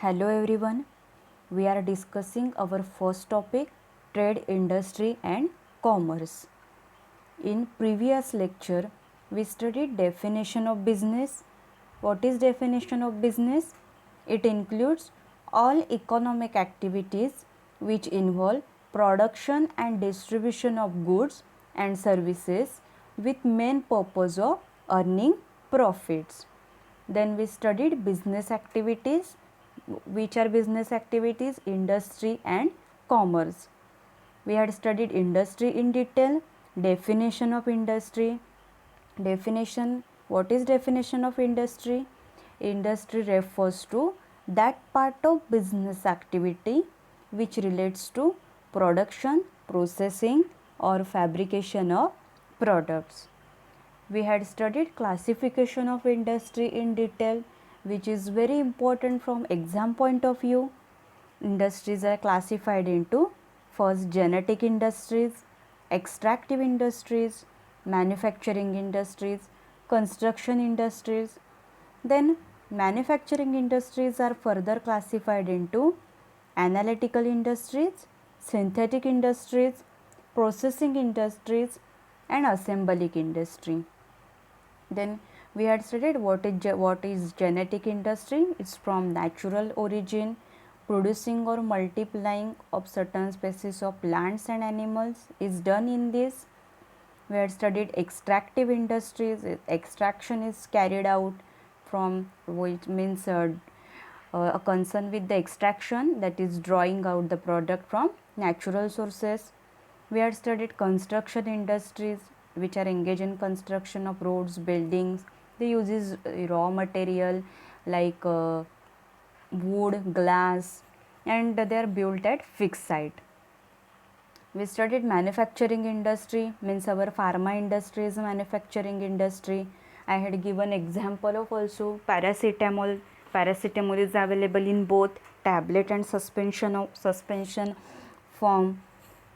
Hello everyone. We are discussing our first topic, trade, industry and commerce. In previous lecture, we studied definition of business. What is definition of business? It includes all economic activities which involve production and distribution of goods and services with main purpose of earning profits. Then we studied business activities. Which are business activities? Industry and commerce. We had studied industry in detail. Definition of industry. Definition. What is definition of industry? Industry refers to that part of business activity which relates to production, processing or fabrication of products. We had studied classification of industry in detail, which is very important from exam point of view. Industries are classified into first genetic industries, extractive industries, manufacturing industries, construction industries. Then manufacturing industries are further classified into analytical industries, synthetic industries, processing industries and assembly industry. Then we had studied what is genetic industry. It's from natural origin, producing or multiplying of certain species of plants and animals is done in this. We had studied extractive industries. Extraction is carried out from, which means a concern with the extraction, that is drawing out the product from natural sources. We had studied construction industries, which are engaged in construction of roads, buildings. They uses raw material like wood, glass, and they are built at fixed site. We studied manufacturing industry, means our pharma industry is a manufacturing industry. I had given example of also paracetamol. Paracetamol is available in both tablet and suspension form.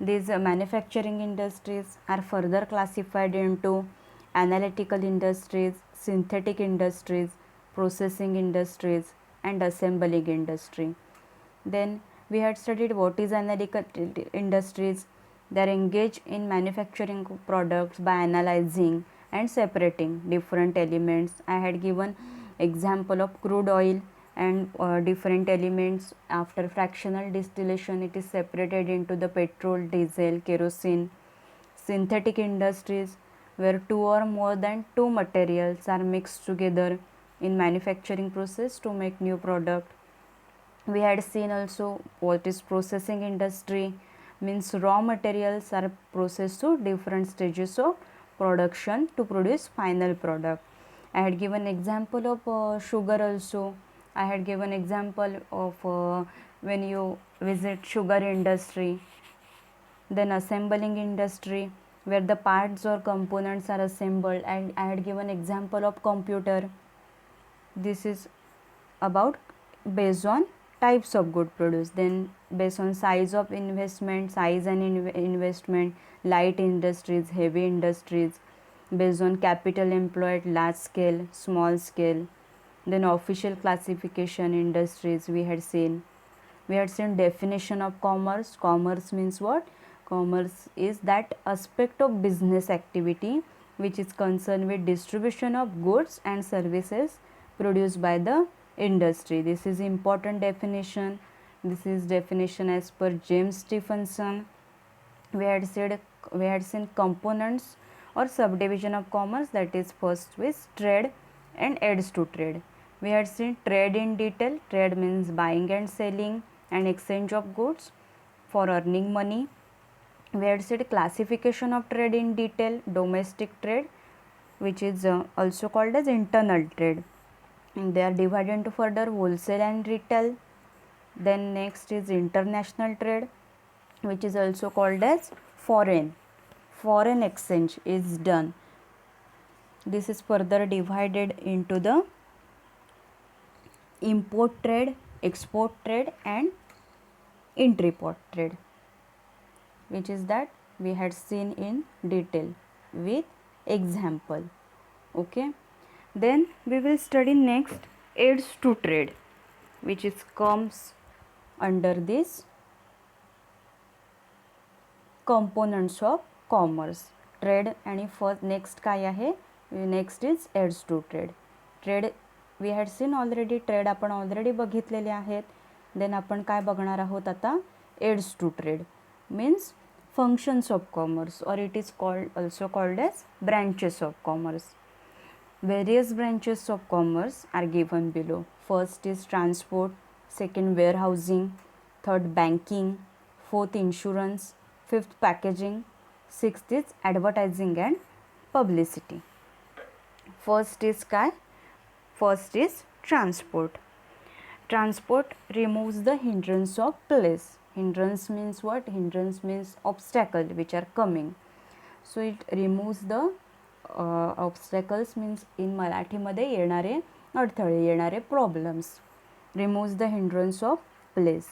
These manufacturing industries are further classified into analytical industries, synthetic industries, processing industries and assembling industry. Then we had studied what is analytical industries. They are engaged in manufacturing products by analyzing and separating different elements. I had given example of crude oil and different elements. After fractional distillation, it is separated into the petrol, diesel, kerosene. Synthetic industries, where two or more than two materials are mixed together in manufacturing process to make new product. We had seen also what is processing industry, means raw materials are processed to different stages of production to produce final product. I had given example of sugar also. I had given example of when you visit sugar industry. Then assembling industry, where the parts or components are assembled, and I had given example of computer. This is about based on types of good produced. Then based on size of investment, size and investment, light industries, heavy industries, based on capital employed, large scale, small scale. Then official classification industries we had seen. We had seen definition of commerce. Commerce means what? Commerce is that aspect of business activity which is concerned with distribution of goods and services produced by the industry. This is important definition. This is definition as per James Stephenson. We had seen components or subdivision of commerce, that is first with trade and aids to trade. We had seen trade in detail. Trade means buying and selling and exchange of goods for earning money. We had said classification of trade in detail. Domestic trade, which is also called as internal trade, and they are divided into further wholesale and retail. Then next is international trade, which is also called as foreign exchange is done. This is further divided into the import trade, export trade and intraport trade, which is that we had seen in detail with example. Okay, then we will study next aids to trade. which is comes under this components of commerce. Trade आणि first next काय आहे, next is aids to trade. Trade we had seen already, trade आपण already बघितलेले आहेत. Then आपण काय बघणार आहोत आता, aids to trade means functions of commerce, or it is also called as branches of commerce. Various branches of commerce are given below. First is transport, second warehousing, third banking, fourth insurance, fifth packaging, sixth is advertising and publicity. First is काय, first is transport. Transport removes the hindrance of place. Hindrance means what? Hindrance means obstacle which are coming. So it removes the obstacles means in Marathi मध्ये येणारे अडथळे, येणारे problems. Removes the hindrance of place.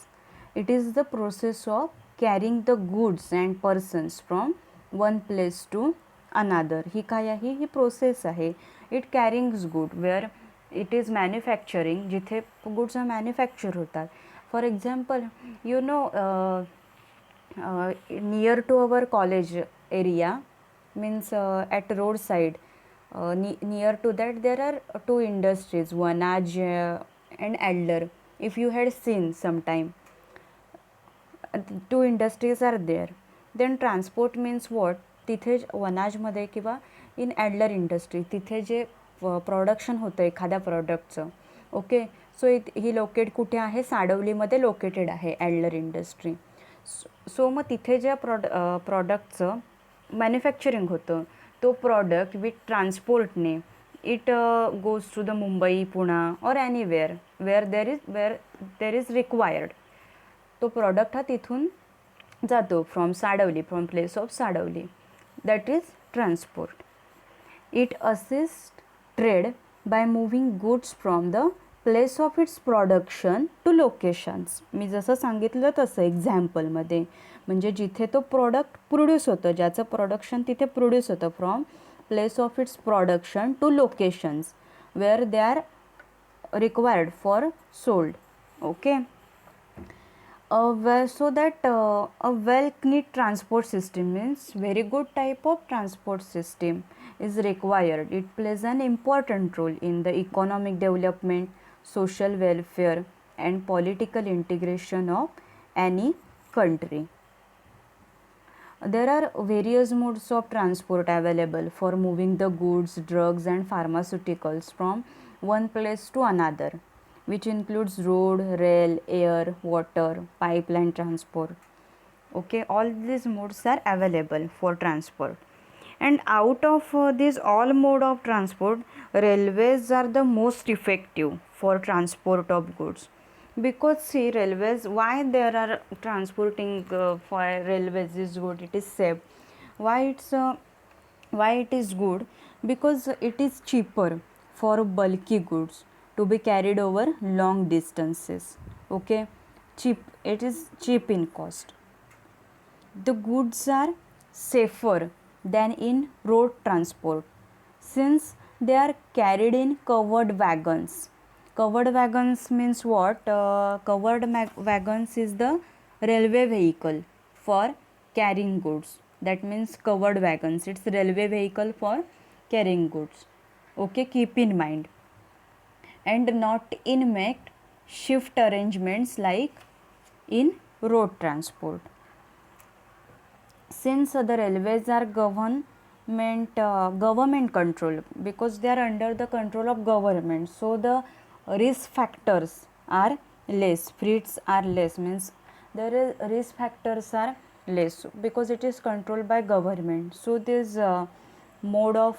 It is the process of carrying the goods and persons from one place to another. ही काय आहे, ही process आहे. It carrying good where it is manufacturing, जिथे goods manufacture होतात. For example, you know, near to our college area means at roadside, near to that there are two industries, Vanaj and Adler. If you had seen sometime, two industries are there. Then transport means what? तिथे वनाजमध्ये किंवा in ॲडलर industry तिथे जे production होतं एखाद्या प्रॉडक्टचं, okay. So ही locate कुठे आहे, साडवलीमध्ये located आहे ॲडलर industry. So मग तिथे ज्या प्रॉडक्टचं मॅन्युफॅक्चरिंग होतं, तो प्रॉडक्ट विथ ट्रान्सपोर्टने it goes to the Mumbai, Poona और anywhere where there is required. तो प्रॉडक्ट हा तिथून जातो from Sadavali, from place of Sadavali. That is transport. It assist trade by moving goods from the place of its production to locations. मी जसं सांगितलं तसं एक्झाम्पलमध्ये, म्हणजे जिथे तो प्रॉडक्ट प्रोड्यूस होतं, ज्याचं प्रोडक्शन तिथे प्रोड्यूस होतं, from place of its production to locations where they are required for sold. Okay. So that a well-knit transport system means very good type of transport system is required. It plays an important role in the economic development, social welfare and political integration of any country. There are various modes of transport available for moving the goods, drugs and pharmaceuticals from one place to another, which includes road, rail, air, water, pipeline transport. Okay, all these modes are available for transport. And out of these all mode of transport, railways are the most effective for transport of goods. Because see, railways, why there are transporting for railways is good, it is safe. Why it is good? Because it is cheaper for bulky goods to be carried over long distances. Okay, cheap, it is cheap in cost. The goods are safer than in road transport since they are carried in covered wagons. Covered wagons means what? Covered wagons is the railway vehicle for carrying goods. That means covered wagons, it's railway vehicle for carrying goods. Okay, keep in mind. And not in make shift arrangements like in road transport. Since the railways are government control, because they are under the control of government, so the risk factors are less, threats are less, means there is risk factors are less because it is controlled by government. So this mode of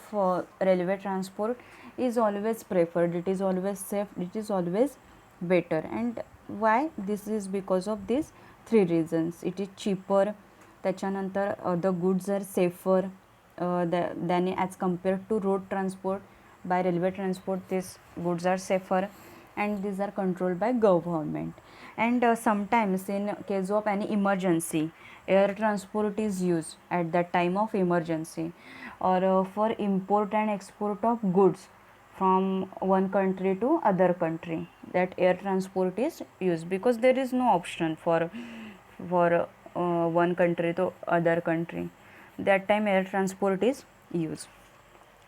railway transport is always preferred, it is always safe, it is always better. And why this is? Because of these three reasons. It is cheaper, त्याच्यानंतर the goods are safer than as compared to road transport. By railway transport these goods are safer and these are controlled by government. And sometimes in case of any emergency, air transport is used at that time of emergency, or for import and export of goods from one country to other country. that air transport is used, because there is no option for one country to other country. That time air transport is used.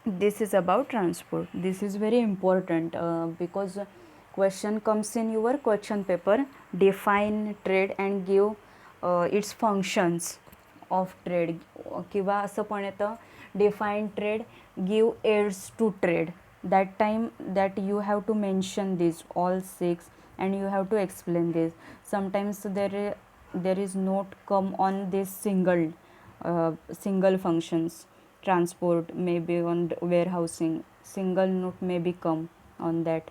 This is about transport. This is very important because question comes in your question paper. Define trade and give its functions of trade, किंवा असं पण येतं define trade, give aids to trade. That time that you have to mention this all 6 and you have to explain this. Sometimes there is note come on this single functions. Transport maybe on warehousing, single note may be come on that.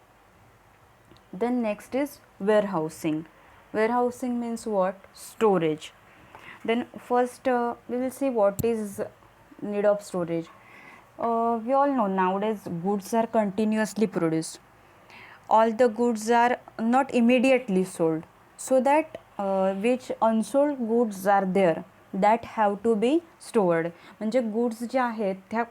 Then next is warehousing. Warehousing means what? Storage. Then first we will see what is need of storage. We all know nowadays goods are continuously produced. All the goods are not immediately sold, so that which unsold goods are there that have to be stored. म्हणजे goods जे आहेत त्या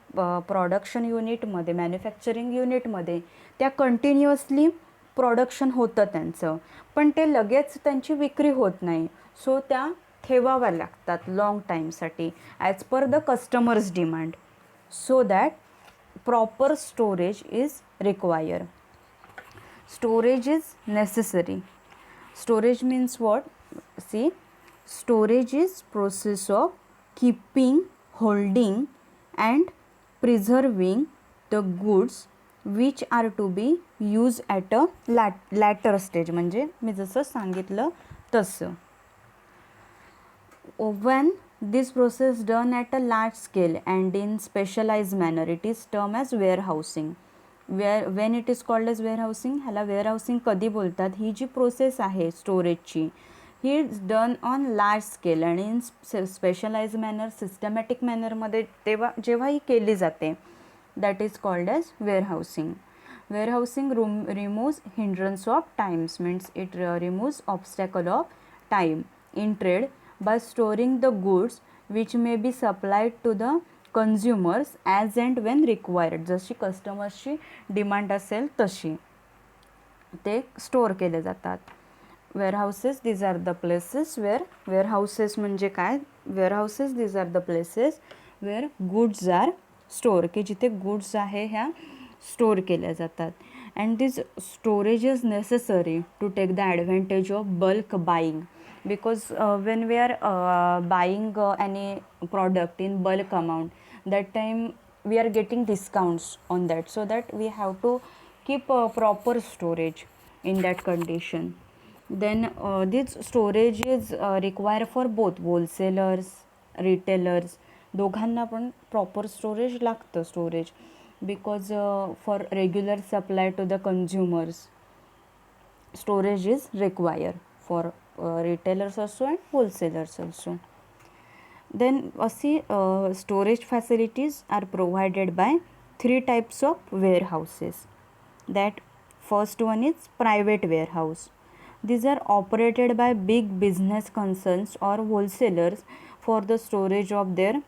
production युनिटमध्ये, manufacturing युनिटमध्ये त्या continuously production होतं त्यांचं, पण ते लगेच त्यांची विक्री होत नाही. सो त्या ठेवाव्या लागतात लॉंग टाईमसाठी as per the customers demand, so that proper storage is require. Storage is necessary. Storage means what? See, storage is process of keeping, holding and preserving the goods which are to be used at a later stage. म्हणजे मी जसं सांगितलं तसं. When this process done at a large scale and in specialized manner, it is termed as warehousing. When it is called as warehousing, ह्याला warehousing कधी बोलतात? ही जी process आहे स्टोरेजची, ही is done on large scale आणि इन स्पेशलाइज मॅनर, सिस्टमॅटिक मॅनरमध्ये तेव्हा जेव्हा ही केली जाते, that is called as warehousing. Warehousing removes hindrance of times, means it removes obstacle of time in trade by storing the goods which may be supplied to the consumers as and when required. जशी कस्टमर्सची demand असेल तशी ते store केले जातात. Warehouses, these are the places where, warehouses म्हणजे काय? Warehouses these are the places where goods are store, की जिथे गुड्स आहे ह्या स्टोअर केल्या जातात. And this storage is necessary to take the advantage of bulk buying, because when we are buying any product in bulk amount, that time we are getting discounts on that, so that we have to keep proper storage in that condition. Then this storage is required for both wholesalers, retailers, दोघांना पण proper storage लागतं storage, because for regular supply to the consumers storage is required for retailers also and wholesalers also. Then storage facilities are provided by 3 types of warehouses. That first one is private warehouse. These are operated by big business concerns or wholesalers for the storage of their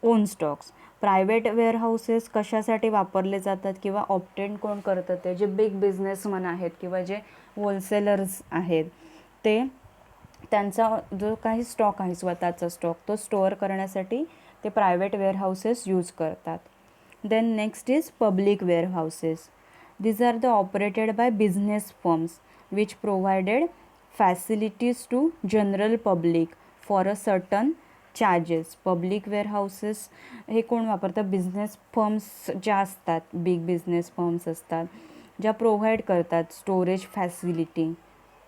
own stocks. Private warehouses कशासाठी वापरले जातात किंवा obtain कोण करतं? ते जे big businessman आहेत किंवा जे होलसेलर्स आहेत, ते त्यांचा जो काही स्टॉक आहे स्वतःचा स्टॉक तो स्टोअर करण्यासाठी ते प्रायव्हेट वेअरहाऊसेस यूज करतात. Then next is public warehouses. These are the operated by business firms which provided facilities to general public for a certain charges. Public warehouses हे कोण वापरतं? बिझनेस फर्म्स ज्या असतात, big business firms असतात, ज्या provide करतात storage facility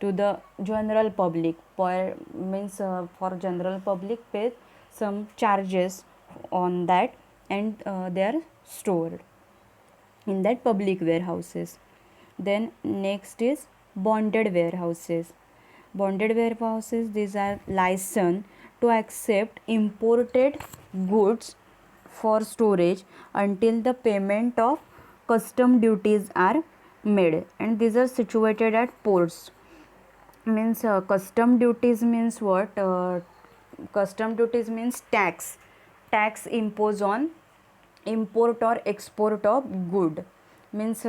to the general public, means for general public pay some charges on that, and they are stored in that public warehouses. Then next is bonded warehouses. Bonded warehouses, these are licensed to accept imported goods for storage until the payment of custom duties are made, and these are situated at ports. Means custom duties means what? Custom duties means tax imposed on import or export of good. means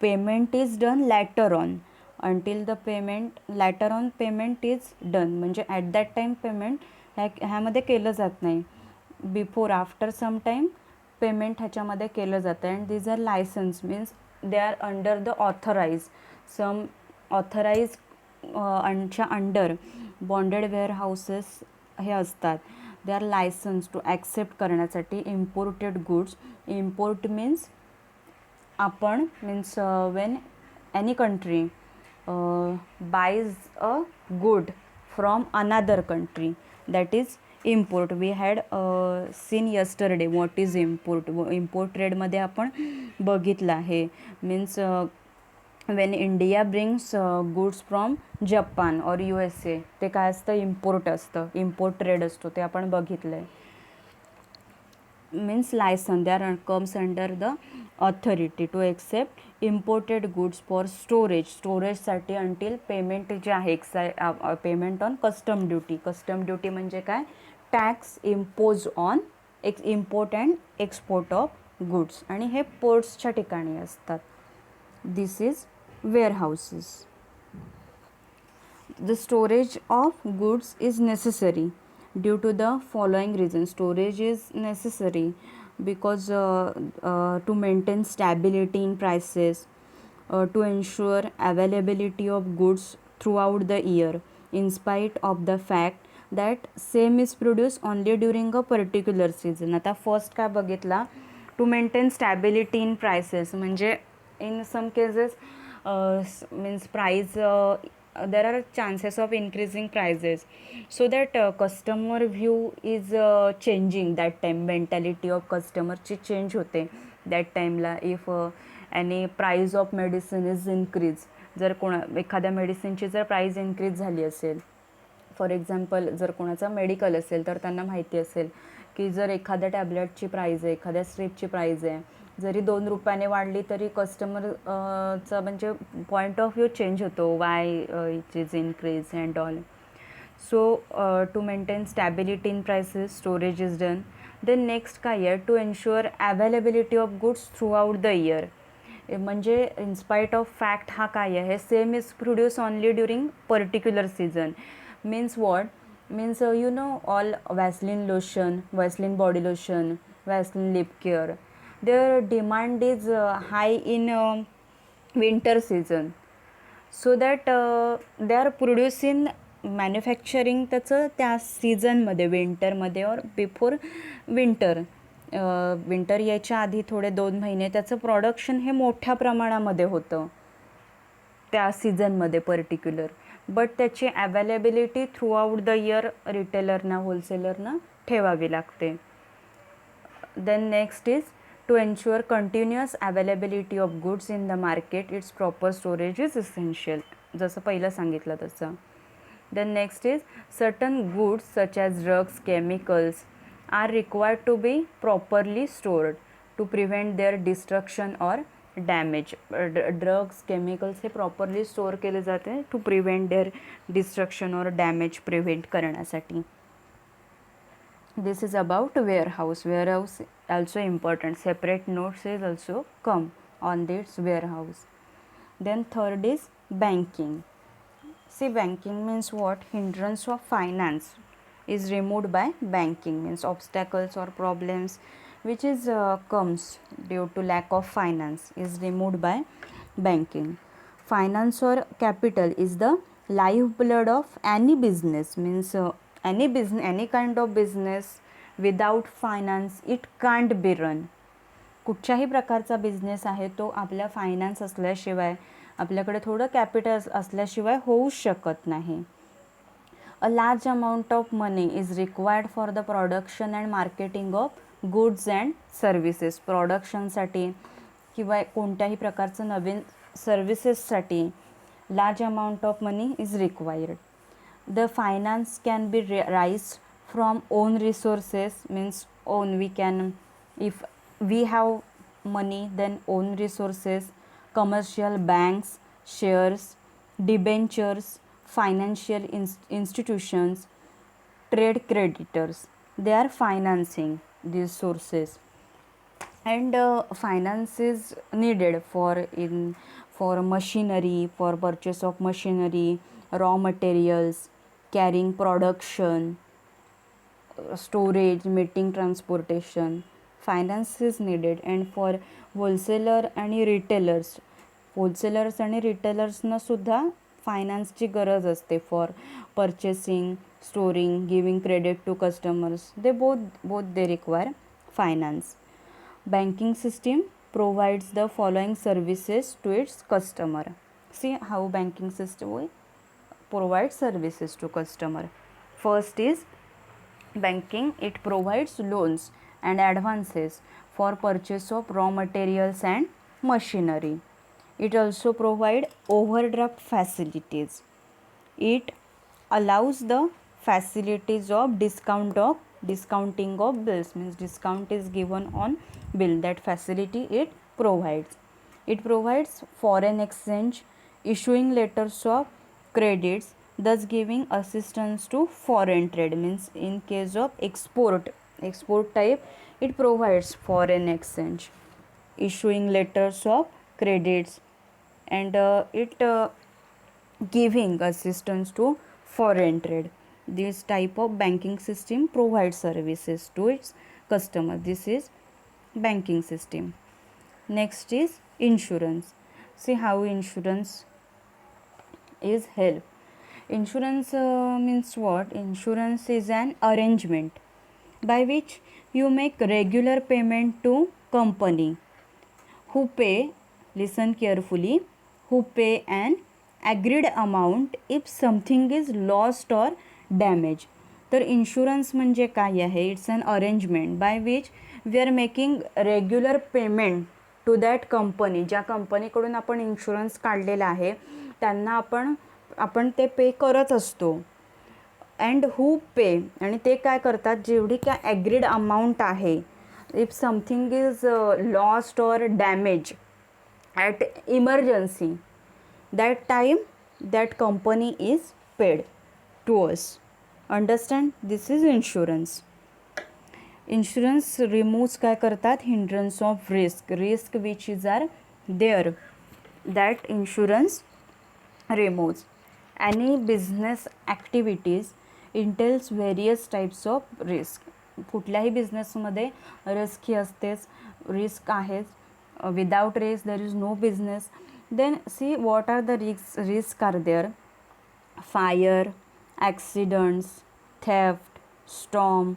payment is done later on, until the payment later on payment is done, म्हणजे at that time payment ह्यामध्ये केलं जात नाही, before after some time payment ह्याच्यामध्ये केलं जातं. And these are licence means they are under the authorise, some authorise च्या under bonded warehouses हे असतात. They are licence to accept करण्यासाठी इम्पोर्टेड गुड्स. इम्पोर्ट मीन्स आपण means when any country buys a good from another country, that is import. We had seen yesterday what is import. import trade मध्ये आपण बघितलं आहे. Means when India brings goods from Japan or USA, ते काय असतं, import असतं, import trade असतो, ते आपण बघितलं आहे. means license, they are comes under the authority to accept imported goods for storage साठी until payment जे आहे payment on custom duty. Custom duty म्हणजे काय, tax impose on import and export of goods, आणि हे पोर्ट्सच्या ठिकाणी असतात. This is warehouses. The storage of goods is necessary due to the following reasons. Storage is necessary because to maintain stability in prices, to ensure availability of goods throughout the year in spite of the fact that same is produced only during a particular season. आता first काय बघितला, to maintain stability in prices, म्हणजे in some cases means price there are chances of increasing prices, so that customer view is changing. that time mentality of customer ची change होते that time ला. if any price of medicine is increase, जर एखाद्या मेडिसिनची जर price increase झाली असेल, for example जर कोणाचा मेडिकल असेल तर त्यांना माहिती असेल की जर एखाद्या टॅबलेटची प्राइस आहे, एखाद्या स्ट्रीपची प्राइस आहे, जरी 2 रुपयाने वाढली तरी कस्टमरचा म्हणजे पॉईंट ऑफ व्ह्यू चेंज होतो, why it is increase and all. So to maintain stability in prices storage is done. Then next काय आहे, to ensure availability of goods throughout the year. म्हणजे इन्स्पाइट ऑफ फॅक्ट हा काय आहे, same is produce only during particular season. Means what means you know all Vaseline lotion, Vaseline body lotion, Vaseline lip care, their demand is high in winter season, so that they are producing manufacturing त्याचं त्या सीझनमध्ये, विंटरमध्ये और before winter, winter यायच्या आधी थोडे 2 महिने त्याचं production हे मोठ्या प्रमाणामध्ये होतं त्या सीझनमध्ये पर्टिक्युलर. बट त्याची availability throughout the year रिटेलरना, होलसेलरना ठेवावी लागते. Then next is to ensure continuous availability of goods in the market, its proper storage is essential, जसं पहिलं सांगितलं तसं. Then next is certain goods such as drugs, chemicals are required to be properly stored to prevent their destruction or damage. Drugs, chemicals हे properly store केले जाते to prevent their destruction or damage prevent करण्यासाठी. This is about warehouse. Warehouse also important. Separate notes is also come on this warehouse. Then third is banking. See, banking means what? Hindrance of finance is removed by banking, means obstacles or problems which is comes due to lack of finance is removed by banking. Finance or capital is the lifeblood of any business, means any kind of business without finance it can't be run. कुठच्याही प्रकारचा business आहे तो आपल्या finance असल्याशिवाय, आपल्याकडे थोडं capital असल्याशिवाय होऊ शकत नाही. A large amount of money is required for the production and marketing of goods and services. प्रोडक्शनसाठी किंवा कोणत्याही प्रकारचं नवीन सर्व्हिसेससाठी large amount of money is required. The finance can be raised from own resources, means own, we can, if we have money then own resources, commercial banks, shares, debentures, financial institutions, trade creditors, they are financing these sources. and finance is needed for machinery, for purchase of machinery, raw materials, carrying production, storage, meeting transportation. Finance is needed. And for wholesalers आणि रिटेलर्सना सुद्धा फायनान्सची गरज असते for purchasing, storing, giving credit to customers. Both they require finance. Banking system provides the following services to its customer. See how banking system will provide services to customer. First is banking. It provides loans and advances for purchase of raw materials and machinery. It also provides overdraft facilities. It allows the facilities of discounting of bills, means discount is given on bill. That facility it provides. It provides foreign exchange, issuing letters of credits, thus giving assistance to foreign trade. Means in case of export type, it provides foreign exchange, issuing letters of credits, and it giving assistance to foreign trade. This type of banking system provides services to its customer. This is banking system. Next is insurance. See how insurance is help. Insurance means what? Insurance is an arrangement by which you make regular payment to company who pay, listen carefully, who pay an agreed amount if something is lost or damaged. तर insurance म्हणजे काय आहे? It's an arrangement by which we are making regular payment to that company. ज्या कंपनीकडून आपण insurance काढलेला आहे त्यांना आपण ते पे करत असतो. अँड हू पे, आणि ते काय करतात, जेवढी काय ॲग्रीड अमाऊंट आहे, if something is lost or damage at emergency, that time that company is paid to us. Understand? This is insurance. Insurance removes काय करतात? hindrance of risk which is are there, that insurance removes. Any business activities entails various types of risk. कुठल्याही बिझनेसमध्ये risk ही असतेच, risk आहेच. Without risk there is no business. Then see what are the risks are there. Fire, accidents, theft, storm,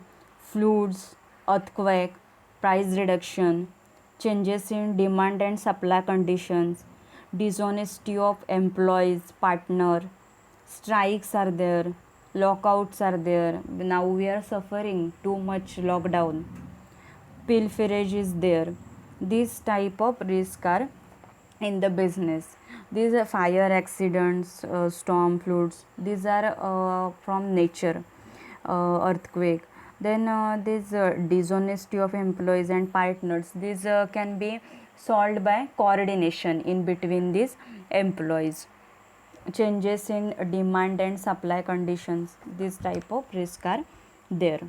floods, earthquake, price reduction, changes in demand and supply conditions, dishonesty of employees, partner, strikes are there, lockouts are there. Now we are suffering too much lockdown. Pilferage is there. These type of risks are in the business. These are fire, accidents, storm, floods. These are from nature, earthquake. Then this dishonesty of employees and partners. These can be solved by coordination in between these employees. Changes in demand and supply conditions. This type of risk are there.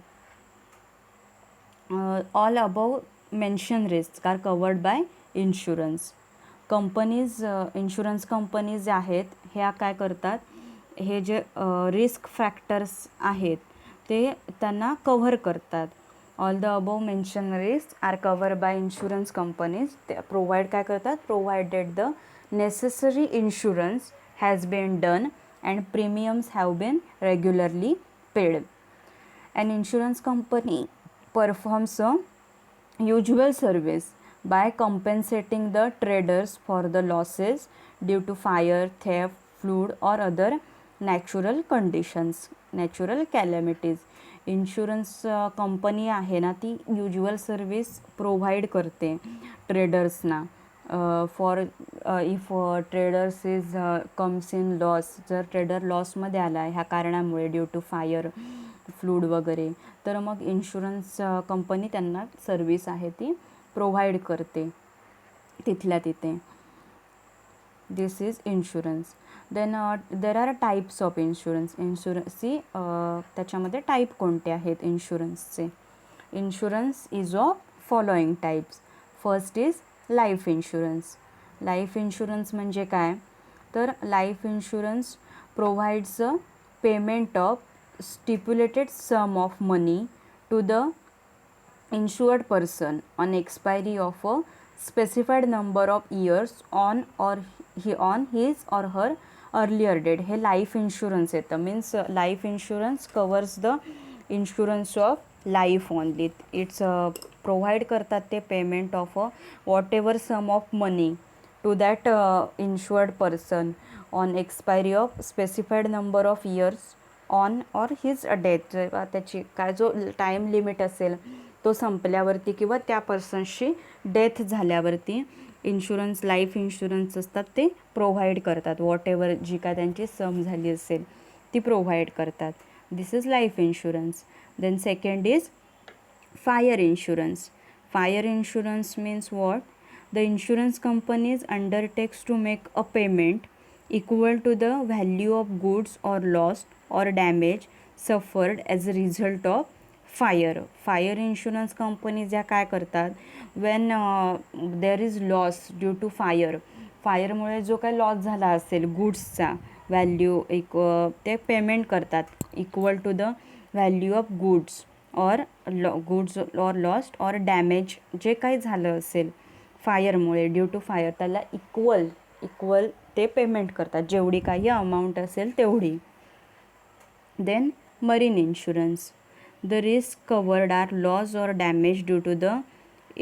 All above mentioned risks are covered by insurance. Companies, insurance companies आहेत ह्या काय करतात, हे जे risk factors आहेत ते त्यांना cover करतात. All the above mention risk are cover by insurance companies. ते प्रोव्हाइड काय करतात, provided the necessary insurance has been done and premiums have been regularly paid. An insurance company performs a usual service by compensating the traders for the losses due to fire, theft, flood or other natural conditions, natural calamities. Insurance company आहे ना ती usual service provide करते ट्रेडर्सना for if traders is comes in loss. जर trader लॉसमध्ये आला ह्या कारणामुळे ड्यू टू फायर, फ्लूड वगैरे, तर मग इन्शुरन्स कंपनी त्यांना सर्विस आहे ती प्रोव्हाइड करते तिथल्या तिथे. This is insurance. Then there are types of insurance. See त्याच्यामध्ये टाईप कोणते आहेत इन्शुरन्सचे. Insurance is of following types. First is life insurance. Life insurance म्हणजे काय, तर life insurance provides a payment of stipulated sum of money to the insured person on expiry of a specified number of years on his or her earlier date. हे life insurance येतं. Means life insurance covers the insurance of life only. It's provide करतात ते payment of a whatever sum of money to that insured person on expiry of specified number of years on or his death. जेव्हा त्याची काय जो time limit असेल तो संपल्यावरती किंवा त्या पर्सनशी डेथ झाल्यावरती इन्शुरन्स, लाईफ इन्शुरन्स असतात ते प्रोव्हाइड करतात. वॉट एवर जी काय त्यांची सम झाली असेल ती प्रोव्हाइड करतात. This is life insurance. Then second is fire insurance. Fire insurance means what, the insurance companies undertakes to make a payment equal to the value of goods or lost or damage suffered as a result of fire. Fire insurance companies या काय करतात, when there is loss due to fire, फायरमुळे जो काय loss झाला असेल गुड्सचा value ते पेमेंट करतात equal to the value of goods or lost or damage. जे काही झालं असेल फायरमुळे ड्यू टू फायर त्याला इक्वल ते पेमेंट करतात, जेवढी काही अमाऊंट असेल तेवढी. Then marine insurance. The risks covered are loss or damage due to the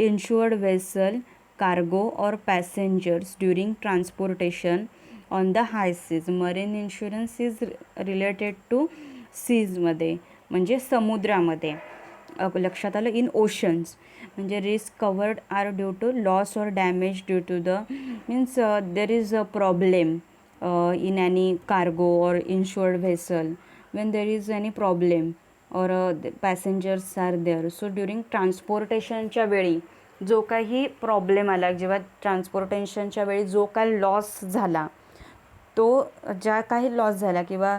insured vessel, cargo or passengers during transportation on the high seas. Marine insurance is related to seas मध्ये, म्हणजे समुद्रामध्ये. लक्षात आलं. In oceans म्हणजे risk covered are due to loss or damage due to the means there is a problem in any cargo or insured vessel when there is any problem or passengers are there. So during ट्रान्सपोर्टेशनच्या वेळी जो काही problem आला, जेव्हा ट्रान्सपोर्टेशनच्या वेळी जो काही loss झाला, तो ज्या काही लॉस झाला किंवा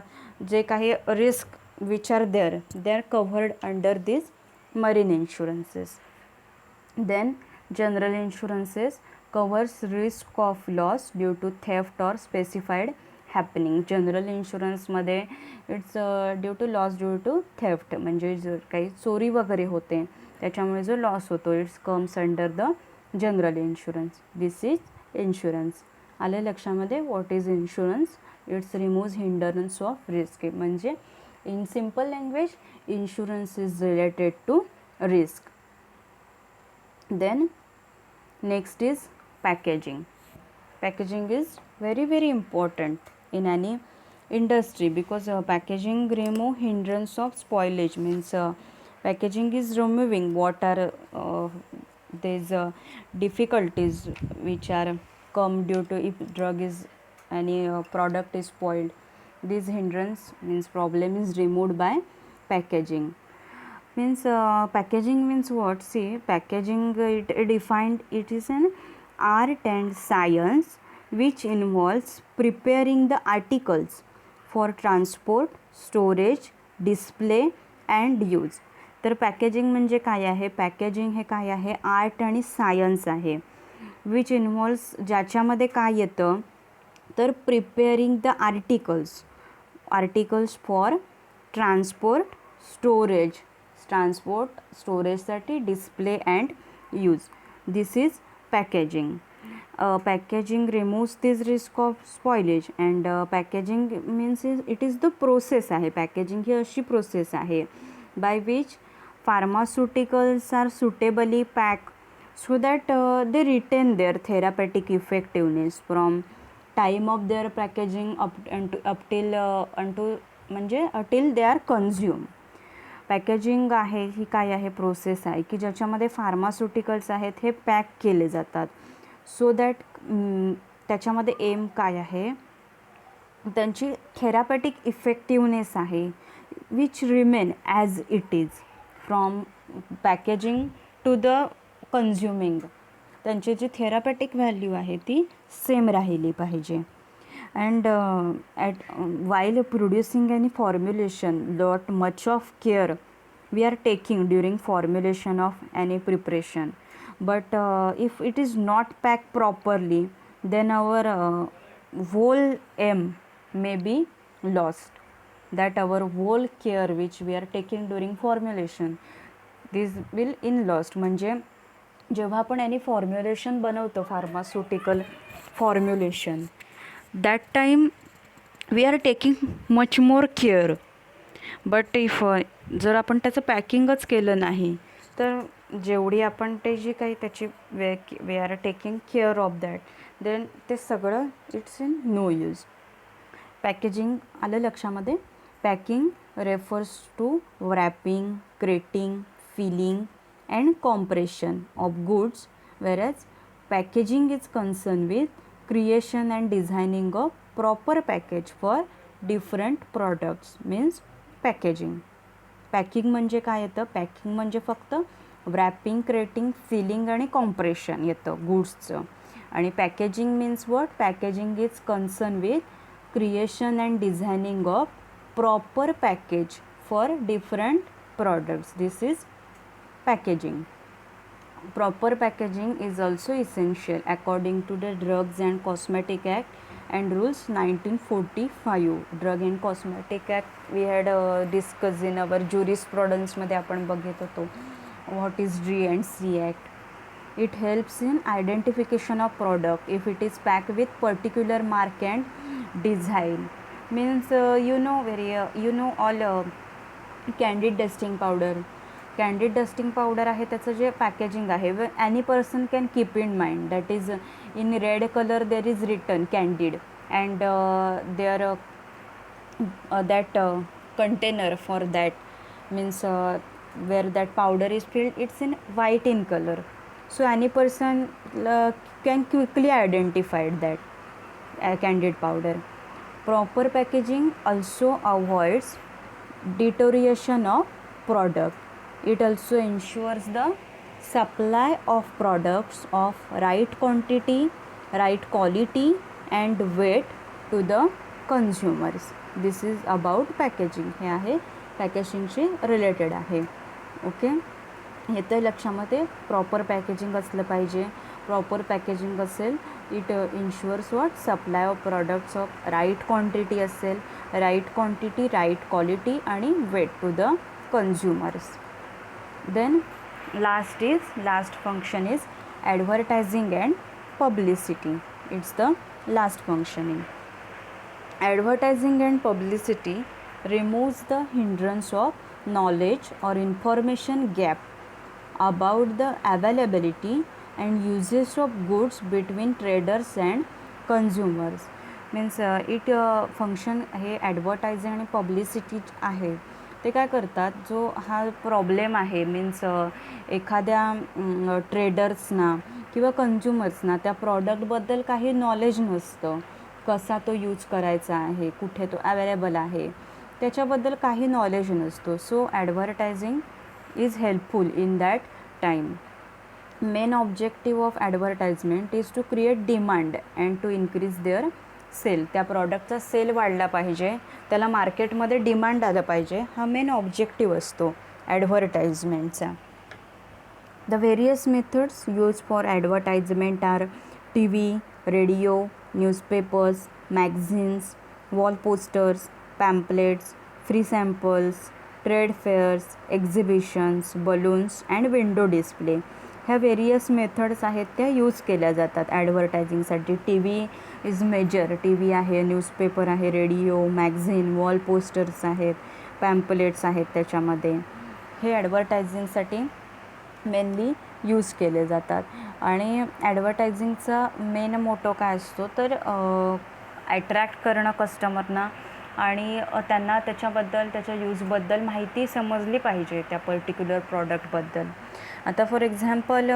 जे काही risk which are there, they are covered under this marine insurances. Then general insurances covers risk of loss due to theft or specified happening. General इन्शुरन्समध्ये it's due to loss due to theft, म्हणजे जर काही चोरी वगैरे होते त्याच्यामुळे जो loss होतो, it's comes under the general insurance. This is insurance. आलं लक्षामध्ये what is insurance. It's removes hindrance of risk. म्हणजे in simple language insurance is related to risk. Then next is packaging. Packaging is very important in any industry because packaging remove hindrance of spoilage. Means packaging is removing what are these difficulties which are come due to if drug is any product is spoiled. This hindrance means problem is removed by packaging. Means packaging means what? See, packaging it defined, it is an art and science which involves preparing the articles for transport, storage, display and use. तर packaging म्हणजे काय आहे? Packaging हे काय आहे? Art आणि science आहे. Which involves, ज्याच्यामध्ये काय येतं तर preparing the articles for transport स्टोरेजसाठी, display and use. This is packaging. Packaging removes this risk of spoilage and packaging means it is the process आहे. packaging ही अशी process आहे by which pharmaceuticals are suitably packed so that they retain their therapeutic effectiveness from time of their packaging up till they are consumed. Packaging आहे ही काय आहे? Process आहे की ज्याच्यामध्ये pharmaceuticals आहेत हे पॅक केले जातात सो दॅट त्याच्यामध्ये एम काय आहे? त्यांची थेरापॅटिक इफेक्टिवनेस आहे which remain as it is from packaging to the consuming. त्यांची जी थेरापॅटिक व्हॅल्यू आहे ती सेम राहिली पाहिजे. And while producing any formulation, lot much of care we are taking during formulation of any preparation. but if it is not packed properly, then our whole aim may be lost, that our whole care which we are taking during formulation, this will in lost. म्हणजे जेव्हा आपण any formulation बनवतो pharmaceutical formulation, that time we are taking much more care, but if जर आपण त्याचं पॅकिंगच केलं नाही तर जेवढी आपण ते जी काही त्याची we are taking care of that, then ते सगळं it's in no use. Packaging आलं लक्षामध्ये. Packing refers to wrapping, crating, filling and compression of goods, whereas packaging is concerned with creation and designing of proper package for different products. means packaging. Packing म्हणजे काय येतं? Packing म्हणजे फक्त wrapping, crating, feeling आणि compression येतं गुड्सचं. आणि packaging means what? Packaging is concern with creation and designing of proper package for different products. This is packaging. Proper packaging is also essential according to the Drugs and Cosmetic Act and Rules 1945. Drug and Cosmetic Act we had discussed in our jurisprudence मध्ये आपण बघत होतो. What is D&C Act? It helps in identification of product if it is packed with particular mark and design. Means you know all candid dusting powder. Candid dusting powder आहे, त्याचं जे packaging आहे any person can keep in mind that is in red colour there is written Candid and there that container for that means where that powder is filled it's in white in colour. So any person can quickly identified that Candid powder. Proper packaging also avoids deterioration of product. It also ensures the supply of products of right quantity, right quality and weight to the consumers. This is about packaging. हे आहे पॅकेजिंगशी related आहे. Okay, येतं लक्षामध्ये. Proper packaging असलं पाहिजे. Proper packaging असेल it insures what? Supply of products of right quantity असेल, right quantity, right quality आणि weight to the consumers. Then last function is advertising and publicity. It's the last functioning. Advertising and publicity removes the hindrance of knowledge or information gap about the availability and uses of goods between traders and consumers. Means it function हे advertising आणि publicity आहे ते काय करतात, जो हा problem आहे means एखाद्या ट्रेडर्सना किंवा कन्झ्युमर्सना त्या प्रॉडक्टबद्दल काही नॉलेज नसतं, कसा तो यूज करायचा आहे, कुठे तो अवेलेबल आहे, त्याच्याबद्दल काही नॉलेज नसतो. So advertising is helpful in that time. Main objective of advertisement is to create demand and to increase their sale. त्या प्रॉडक्टचा सेल वाढला पाहिजे, त्याला मार्केटमध्ये डिमांड आलं पाहिजे, हा मेन ऑब्जेक्टिव्ह असतो ॲडव्हर्टाइजमेंटचा. The various methods use for advertisement are T V, radio, newspapers, magazines, wall posters, pamphlets, free samples, trade fairs, exhibitions, balloons and window display. ह्या व्हेरियस मेथड्स आहेत त्या यूज केल्या जातात ॲडव्हर्टायझिंगसाठी. T V is major. T V आहे, newspaper आहे, radio, magazine, wall posters आहेत, pamphlets आहेत त्याच्यामध्ये. हे ॲडव्हर्टायझिंगसाठी मेनली यूज केले जातात. आणि ॲडव्हर्टायझिंगचा मेन मोटो काय असतो तर ॲट्रॅक्ट करणं कस्टमरना आणि त्यांना त्याच्याबद्दल, त्याच्या यूजबद्दल माहिती समजली पाहिजे त्या पर्टिक्युलर प्रॉडक्टबद्दल. आता for example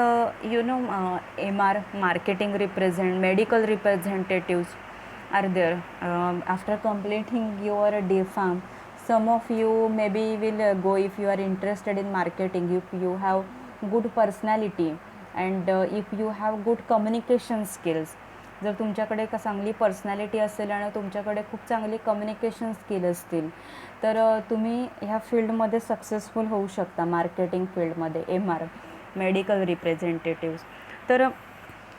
MR marketing medical representatives are there. After completing your D.Pharm, some of you maybe will go if you are interested in marketing, if you have good personality and if you have good communication skills. जर तुमच्याकडे चांगली personality असेल आणि तुमच्याकडे खूप चांगली communication skill असतील तर तुम्ही ह्या फील्डमध्ये सक्सेसफुल होऊ शकता. मार्केटिंग फील्डमध्ये MR मेडिकल रिप्रेझेंटेटिव्स. तर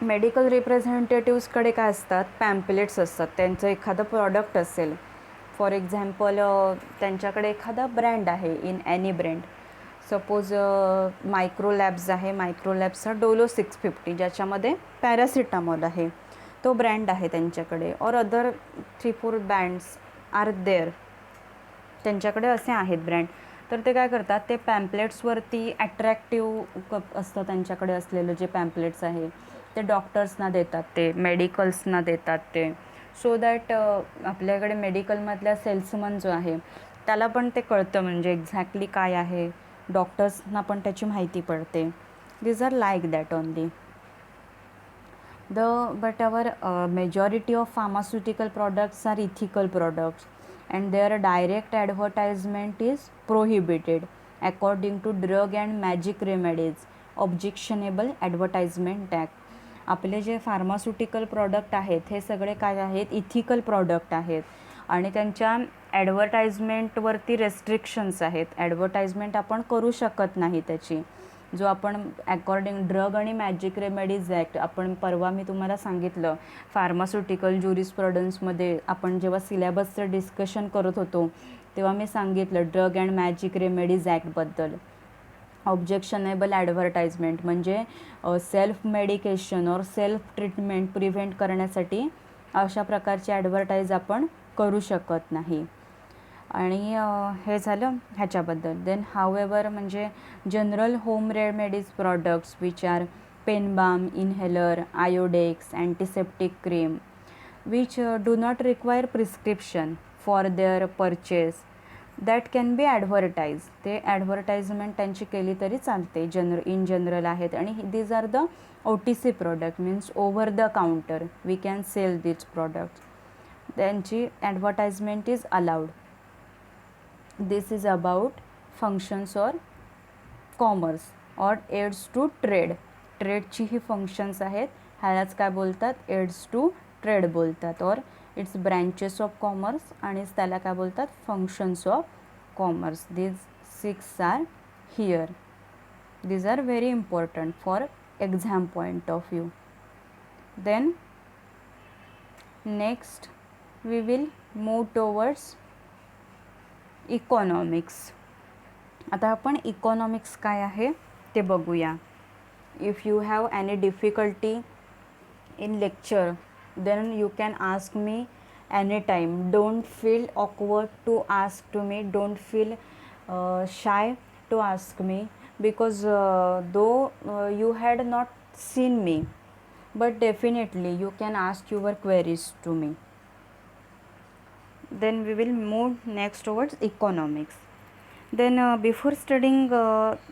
मेडिकल रिप्रेझेंटेटिव्सकडे काय असतात, पॅम्पलेट्स असतात. त्यांचं एखादं प्रॉडक्ट असेल, फॉर एक्झाम्पल त्यांच्याकडे एखादा ब्रँड आहे, इन ॲनी ब्रँड. सपोज मायक्रोलॅब्स आहे, मायक्रोलॅब्सचा डोलो 650 ज्याच्यामध्ये पॅरासिटामॉल आहे, तो ब्रँड आहे त्यांच्याकडे. और अदर 3-4 ब्रँड्स आर देअर, त्यांच्याकडे असे आहेत ब्रँड. तर ते काय करतात, ते पॅम्पलेट्सवरती ॲट्रॅक्टिव्ह असतं त्यांच्याकडे असलेलं जे पॅम्पलेट्स आहे ते डॉक्टर्सना देतात, ते मेडिकल्सना देतात ते, सो दॅट आपल्याकडे मेडिकलमधल्या सेल्समन जो आहे त्याला पण ते कळतं, म्हणजे एक्झॅक्टली काय आहे, डॉक्टर्सना पण त्याची माहिती पडते. These are like that only. But our majority of pharmaceutical products are ethical products, and their direct advertisement is prohibited according to Drug and Magic Remedies Objectionable Advertisement Act. आपले जे फार्मास्युटिकल प्रॉडक्ट आहेत हे सगळे काय आहेत, ethical product आहेत, आणि त्यांच्या ॲडव्हर्टाइजमेंटवरती रेस्ट्रिक्शन्स आहेत. ॲडव्हर्टाइजमेंट आपण करू शकत नाही त्याची, जो आपण अकॉर्डिंग ड्रग आणि मॅजिक रेमेडीज ॲक्ट, आपण परवा मी तुम्हाला सांगितलं फार्मास्युटिकल ज्युरिस्प्रुडन्समध्ये आपण जेव्हा सिलेबसचं डिस्कशन करत होतो तेव्हा मी सांगितलं ड्रग अँड मॅजिक रेमेडीज ॲक्टबद्दल. ऑब्जेक्शनेबल ॲडव्हर्टाइजमेंट म्हणजे सेल्फ मेडिकेशन और सेल्फ ट्रीटमेंट प्रिव्हेंट करण्यासाठी अशा प्रकारची ॲडव्हर्टाईज आपण करू शकत नाही. आणि हे झालं ह्याच्याबद्दल. देन हावेवर म्हणजे general home remedies products which are pain balm, inhaler, Iodex, antiseptic cream which do not require prescription for their purchase that can be advertise. ते ॲडव्हर्टाइजमेंट त्यांची केली तरी चालते, इन जनरल आहेत. आणि these are the OTC product, means over the counter, we can sell this product, त्यांची advertisement is allowed. This is about functions और commerce और एड्स टू ट्रेड. ट्रेडची ही फंक्शन्स आहेत, ह्यालाच काय बोलतात, एड्स टू ट्रेड बोलतात. और इट्स ब्रँचेस ऑफ कॉमर्स, आणि त्याला काय बोलतात, functions of commerce. These 6 are here. These are very important for exam point of view. Then next we will move towards economics. आता आपण इकॉनॉमिक्स काय आहे ते बघूया. If you have any difficulty in lecture then you can ask me anytime. Don't feel awkward to ask to me, don't feel shy to ask me, because though you had not seen me, but definitely you can ask your queries to me. Then we will move next towards economics. Then before studying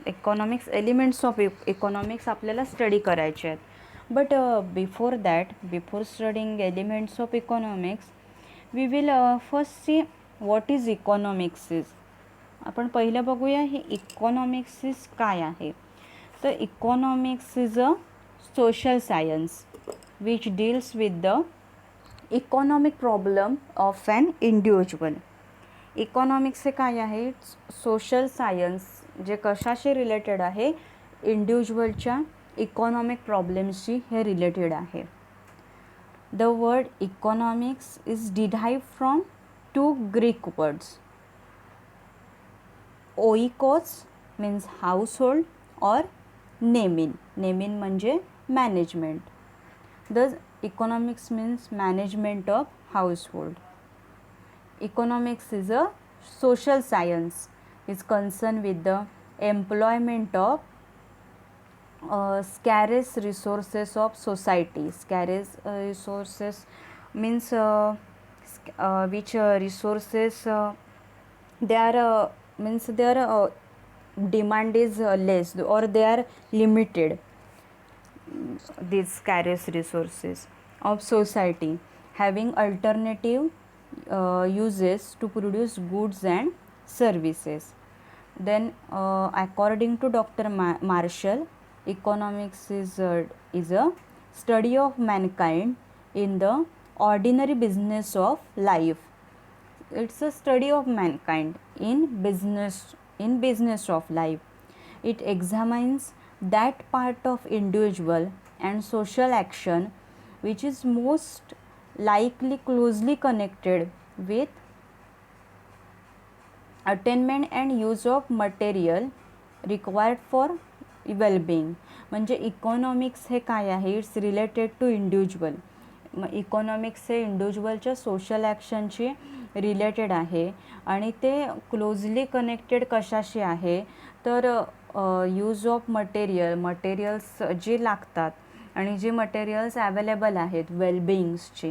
economics, elements of economics आपल्याला study करायचे आहेत. But before that, before studying elements of economics, we will first see what is economics is. आपण पहिलं बघूया हे economics is काय आहे. तर economics is a social science which deals with the economic problem of an individual. Economics हे काय आहे, सोशल सायन्स जे कशाशी रिलेटेड आहे, इंडिव्हिज्युअलच्या इकॉनॉमिक प्रॉब्लेम्सशी हे रिलेटेड आहे. The word economics is derived from 2 Greek words. ओइकोस मीन्स हाऊसहोल्ड और नेमिन. नेमिन म्हणजे management. The economics means management of household. Economics is a social science, is concerned with the employment of scarce resources of society. Scarce resources means which resources they are means their demand is less or they are limited. These scarce resources of society having alternative uses to produce goods and services. Then according to Dr. Marshall, economics is a study of mankind in the ordinary business of life. It's a study of mankind in business of life. It examines that part of individual and social action which is most likely closely connected with attainment and use of material required for well-being. म्हणजे economics हे काय आहे, it's related to individual. Economics हे इंडिव्हिज्युअलच्या social ॲक्शनशी related आहे आणि ते closely connected कशाशी आहे तर यूज ऑफ मटेरियल्स जे लागतात आणि जे मटेरियल्स अवेलेबल आहेत वेलबिईंग्सचे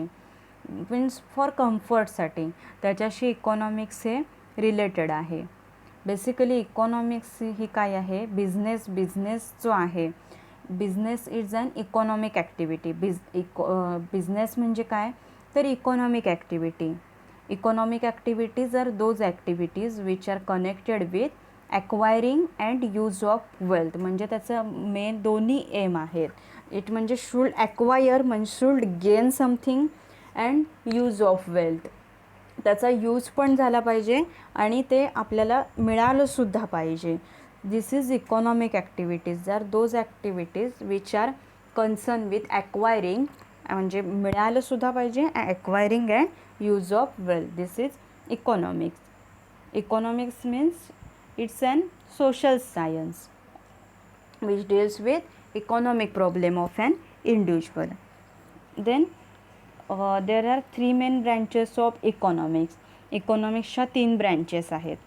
मीन्स फॉर कम्फर्टसाठी, त्याच्याशी इकॉनॉमिक्स हे रिलेटेड आहे. बेसिकली इकॉनॉमिक्स ही काय आहे, बिझनेस जो आहे, business is an economic activity. Business म्हणजे काय तर economic activity. Economic activities are those activities which are connected with acquiring and use of wealth. म्हणजे त्याचं मेन दोन्ही एम आहेत. इट म्हणजे शुड ॲक्वायर म्हणजे should gain something and use of wealth. त्याचा यूज पण झाला पाहिजे आणि ते आपल्याला मिळालंसुद्धा पाहिजे. This is economic activities are those activities which are concern with acquiring म्हणजे मिळालंसुद्धा पाहिजे acquiring and use of wealth. This is economics. Economics means it's an social science which deals with economic problem of an individual. Then there are three main branches of economics. इकॉनॉमिक्सच्या 3 branches आहेत.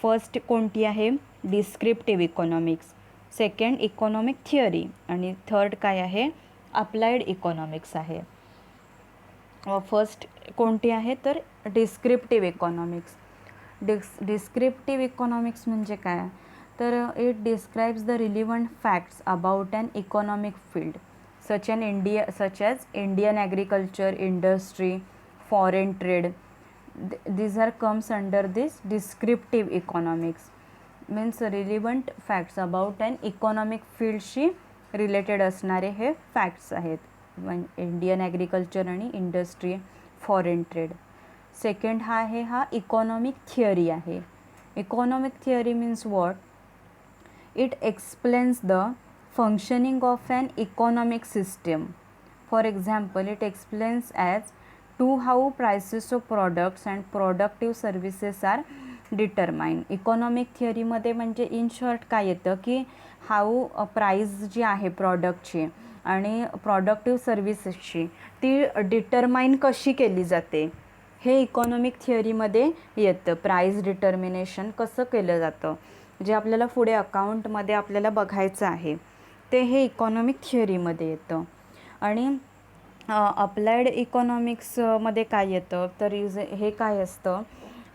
First कोणती आहे, descriptive economics. Second economic theory आणि third काय आहे, applied economics आहे. First कोणती आहे तर डिस्क्रिप्टिव्ह इकॉनॉमिक्स. डिस्क्रिप्टिव्ह इकॉनॉमिक्स म्हणजे काय तर it describes the relevant facts about an economic field such as Indian agriculture, industry, foreign trade. these are comes under this descriptive economics. Means relevant facts about and economic फील्डशी related असणारे हे facts आहेत. Indian agriculture आणि industry, foreign trade. Second हा economic theory आहे. Economic theory means what, it explains the functioning of an economic system. For example, it explains as to how prices of products and productive services are determine. Economic थिअरीमध्ये म्हणजे in short काय येतं की how price जी आहे प्रॉडक्टची आणि productive सर्विसेसची ती determine कशी केली जाते हे इकॉनॉमिक थिअरीमध्ये येतं. प्राईस डिटर्मिनेशन कसं केलं जातं जे आपल्याला पुढे अकाउंटमध्ये आपल्याला बघायचं आहे ते हे इकॉनॉमिक थिअरीमध्ये येतं. आणि अप्लाइड इकॉनॉमिक्समध्ये काय येतं तर हे काय असतं,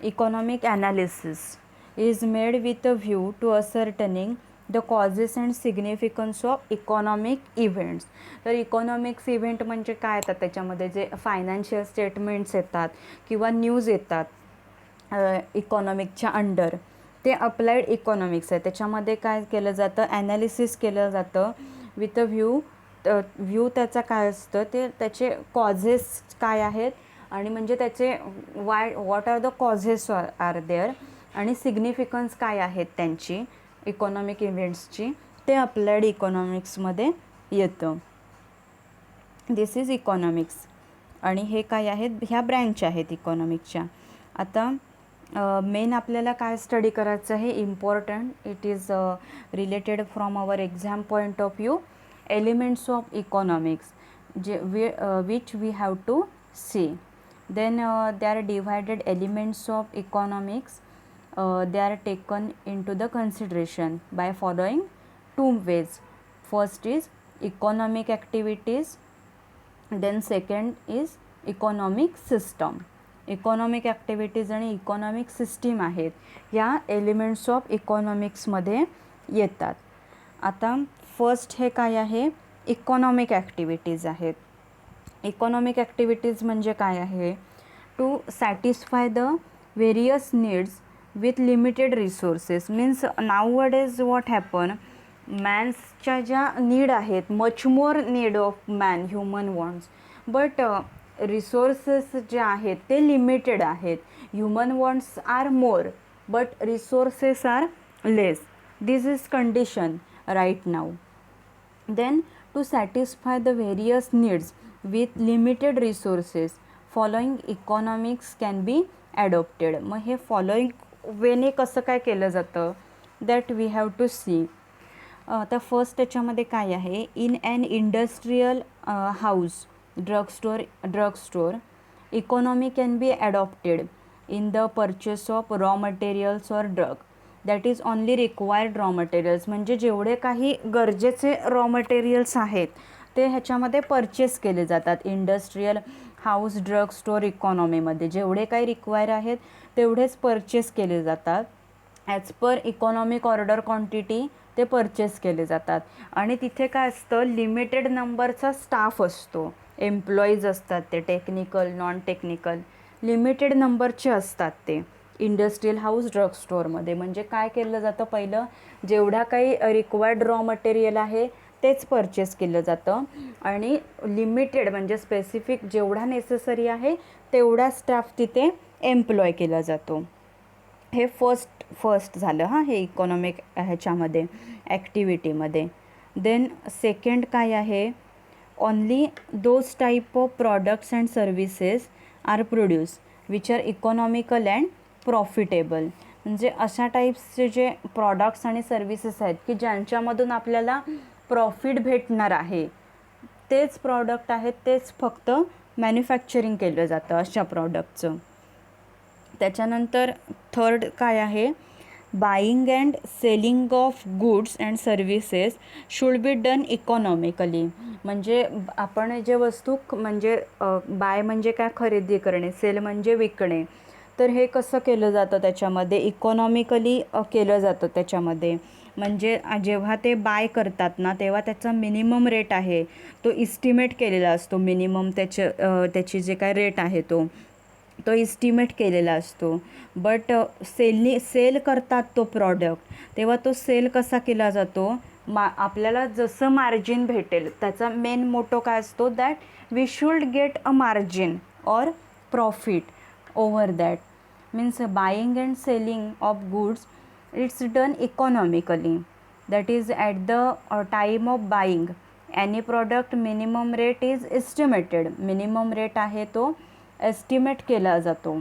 economic analysis is made with a view to ascertaining the causes and significance of economic events. तर इकॉनॉमिक्स इव्हेंट म्हणजे काय येतात त्याच्यामध्ये जे फायनान्शियल स्टेटमेंट्स येतात किंवा न्यूज येतात इकॉनॉमिकच्या अंडर ते अप्लाइड इकॉनॉमिक्स आहे. त्याच्यामध्ये काय केलं जातं, ॲनालिसिस केलं जातं विथ अ व्ह्यू त्याचा काय असतं ते त्याचे कॉझेस काय आहेत आणि म्हणजे त्याचे what are the causes are there आणि सिग्निफिकन्स काय आहेत त्यांची इकॉनॉमिक इव्हेंट्सची ते अप्लाइड इकॉनॉमिक्समध्ये येतं. This is economics. आणि हे काय आहेत, ह्या ब्रँच आहेत इकॉनॉमिकच्या. आता मेन आपल्याला काय स्टडी करायचं आहे important, it is related from our exam point of view, elements of economics which we have to see. Then they are divided elements of economics, they are taken into the consideration by following 2 ways. First is economic activities, then second is economic system. Economic activities आणि economic system आहेत या elements of इकॉनॉमिक्समध्ये येतात. आता first हे काय आहे, economic activities आहेत. Economic activities म्हणजे काय आहे, to satisfy the various needs with limited resources. Means nowadays what happen, मॅन्सच्या ज्या नीड आहेत, much more need of man, human wants, but resources जे आहेत ते लिमिटेड आहेत. Human wants are more but resources are less. This is condition right now. Then to satisfy the various needs with limited resources, following economics can be adopted. मग हे following वेने कसं काय केलं जातं, that we have to see. आता first त्याच्यामध्ये काय आहे, in an industrial house drug store economy can be adopted in the purchase of raw materials or drug that is only required raw materials. म्हणजे जेवढे काही गरजेचे रॉ मटेरियल्स आहेत ते ह्याच्यामध्ये परचेस केले जातात. इंडस्ट्रियल हाऊस ड्रग स्टोर इकॉनॉमीमध्ये जेवढे काही रिक्वायर आहेत तेवढेच परचेस केले जातात. As per economic order quantity ते परचेस केले जातात. आणि तिथे काय असतं, लिमिटेड नंबरचा स्टाफ असतो, एम्प्लॉईज असतात, ते टेक्निकल नॉन टेक्निकल लिमिटेड नंबरचे असतात ते इंडस्ट्रियल हाऊस ड्रग स्टोअरमध्ये. म्हणजे काय केलं जातं, पहिलं जेवढा काही रिक्वायर्ड रॉ मटेरियल आहे तेच परचेस केलं जातं आणि लिमिटेड म्हणजे स्पेसिफिक जेवढा नेसेसरी आहे तेवढा स्टाफ तिथे एम्प्लॉय केला जातो. हे फर्स्ट झालं हां, हे इकॉनॉमिक ह्याच्यामध्ये ॲक्टिव्हिटीमध्ये. देन सेकंड काय आहे, only those type of products and services are produce which are economical and profitable. म्हणजे अशा टाईप्सचे जे प्रॉडक्ट्स आणि सर्विसेस आहेत की ज्यांच्यामधून आपल्याला प्रॉफिट भेटणार आहे तेच प्रॉडक्ट आहेत, तेच फक्त मॅन्युफॅक्चरिंग केलं जातं अशा प्रॉडक्टचं. त्याच्यानंतर थर्ड काय आहे, buying and selling of goods and services should be done economically. म्हणजे आपण जे वस्तू म्हणजे बाय म्हणजे काय, खरेदी करणे, सेल म्हणजे विकणे, तर हे कसं केलं जातं त्याच्यामध्ये, इकॉनॉमिकली केलं जातं त्याच्यामध्ये. म्हणजे जेव्हा ते बाय करतात ना तेव्हा त्याचा मिनिमम रेट आहे तो इस्टिमेट केलेला असतो. मिनिमम त्याची जे काय रेट आहे तो इस्टिमेट केलेला असतो. बट सेल करतात तो प्रॉडक्ट तेव्हा तो सेल कसा केला जातो, आपल्याला जसं मार्जिन भेटेल, त्याचा मेन मोटो काय असतो, that we should get a margin or profit over that. Means buying and selling of goods it's done economically. That is at the time of buying any product minimum rate is estimated. Minimum rate आहे तो estimate केला जातो.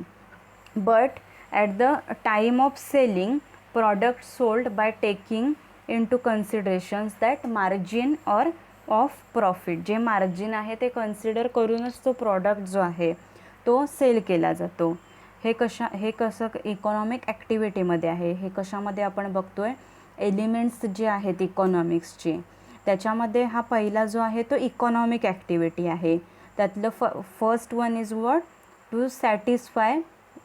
But at the time of selling product sold by taking into considerations that margin or of profit. जे margin आहे ते consider करूनच तो product जो आहे तो सेल केला जातो. हे कसं इकॉनॉमिक ॲक्टिव्हिटीमध्ये आहे. हे कशामध्ये आपण बघतो आहे, एलिमेंट्स जे आहेत इकॉनॉमिक्सचे त्याच्यामध्ये हा पहिला जो आहे तो इकॉनॉमिक ॲक्टिव्हिटी आहे. त्यातलं first one is what, to satisfy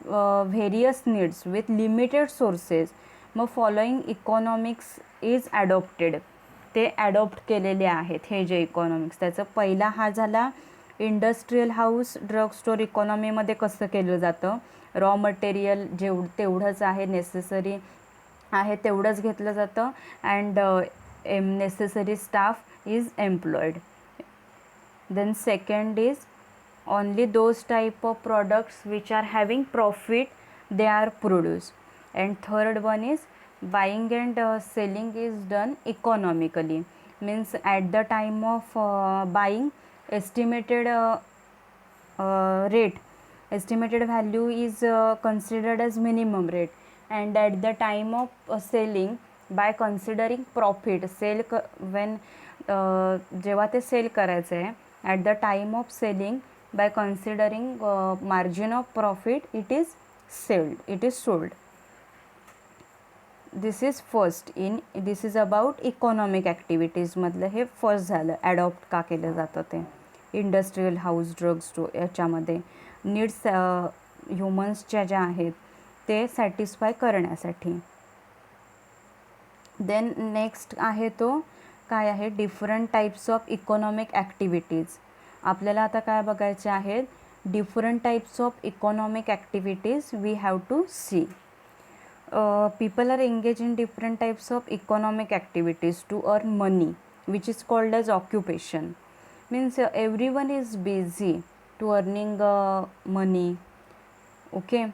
various needs with limited sources. मग फॉलोइंग इकॉनॉमिक्स इज ॲडॉप्टेड, ते ॲडॉप्ट केलेले आहेत हे जे इकॉनॉमिक्स. त्याचं पहिला हा झाला इंडस्ट्रियल हाऊस ड्रग स्टोअर इकॉनॉमीमध्ये कसं केलं जातं, रॉ मटेरियल तेवढंच आहे, नेसेसरी आहे तेवढंच घेतलं जातं and necessary staff is employed. Then second is only those type of products which are having profit they are produced. And third one is buying and selling is done economically. Means at the time of buying estimated rate, estimated value is considered as minimum rate, and at the time of selling by considering profit, when जेव्हा ते sale करायचं आहे, at the time of selling by considering margin of profit it is sold. This is first this is about economic activities मधलं हे first झालं. Adopt का केलं जातं ते इंडस्ट्रियल हाऊस ड्रग स्टोअर याच्यामध्ये नीड्स ह्युमन्सच्या ज्या आहेत ते सॅटिस्फाय करण्यासाठी. देन नेक्स्ट आहे तो काय आहे, different types of economic activities. आपल्याला आता काय बघायचे आहेत, different types of economic activities we have to see. People are engage in different types of economic activities to earn money which is called as occupation. Means everyone is busy to earning money. Okay,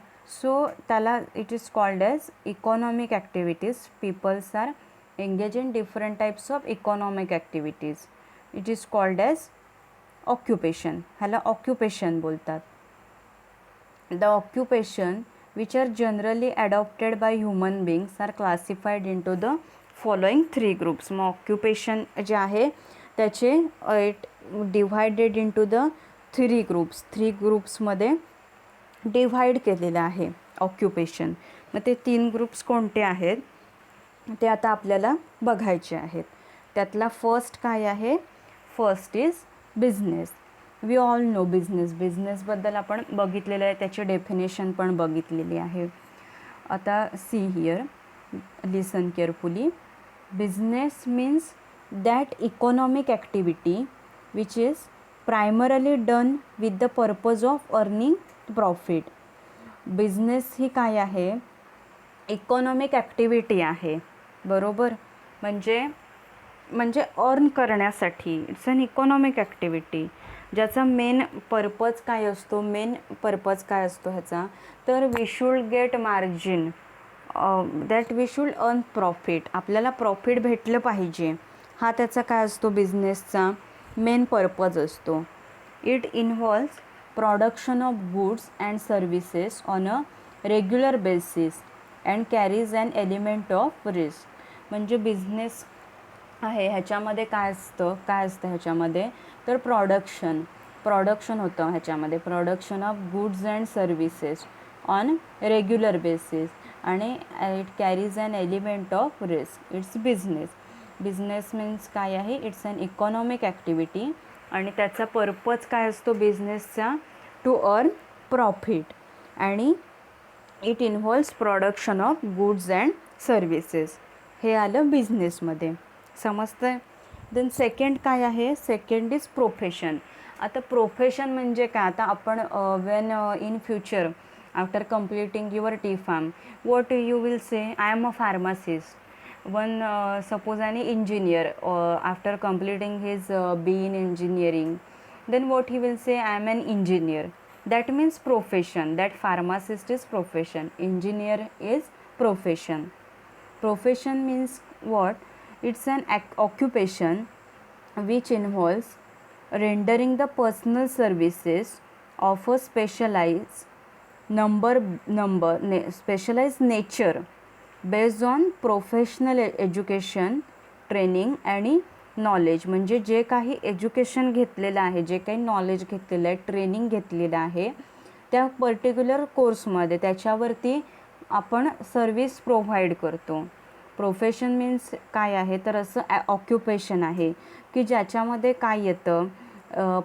so त्याला it is called as economic activities. Peoples are engage in different types of economic activities. It is called as occupation. ह्याला occupation बोलतात. The occupation which are generally adopted by human beings are classified into the following three groups. मग occupation जे आहे त्याचे it divided into the three groups. Three ग्रुप्समध्ये divide केलेलं आहे occupation. मग ते तीन ग्रुप्स कोणते आहेत ते आता आपल्याला बघायचे आहेत. त्यातला फर्स्ट काय आहे? First is business. We all know business. बिझनेसबद्दल आपण बघितलेलं आहे, त्याची डेफिनेशन पण बघितलेली आहे. आता see here, listen carefully. Business means that economic activity which is primarily done with the purpose of earning profit. Business ही काय आहे? इकॉनॉमिक ॲक्टिव्हिटी आहे, बरोबर. म्हणजे अर्न करण्यासाठी. इट्स अन इकॉनॉमिक ॲक्टिव्हिटी ज्याचा मेन पर्पज काय असतो? ह्याचा तर we should get margin, that we should earn profit. आपल्याला प्रॉफिट भेटलं पाहिजे, हा त्याचा काय असतो? बिझनेसचा मेन पर्पज असतो. It involves production of goods and services on a regular basis and carries an element of risk. म्हणजे बिझनेस आहे ह्याच्यामध्ये काय असतं ह्याच्यामध्ये तर प्रोडक्शन होतं ह्याच्यामध्ये. Production of goods and services on regular basis आणि it carries an element of risk. It's business. Business means काय आहे? इट्स अन इकॉनॉमिक ॲक्टिव्हिटी आणि त्याचा पर्पज काय असतो बिझनेसचा? टू अर्न प्रॉफिट आणि it involves production of goods and services. हे आलं बिझनेसमध्ये, समजतं आहे. देन सेकंड काय आहे? Second is profession. आता प्रोफेशन म्हणजे काय? आता आपण when in future after completing your T Pharm what you will say? I am a pharmacist. One suppose आणि engineer after completing his B in engineering, then what he will say? I am an engineer. That means profession. That pharmacist is profession. Engineer is profession. Profession means what? It's an occupation which involves rendering the personal services of a specialized specialized nature based on professional education, training आणि knowledge. म्हणजे जे काही education घेतलेलं आहे, जे काही knowledge घेतलेलं आहे, ट्रेनिंग घेतलेलं आहे त्या पर्टिक्युलर कोर्समध्ये त्याच्यावरती आपण सर्विस प्रोव्हाइड करतो. प्रोफेशन मीन्स काय आहे तर असं ऑक्युपेशन आहे की ज्याच्यामध्ये काय येतं?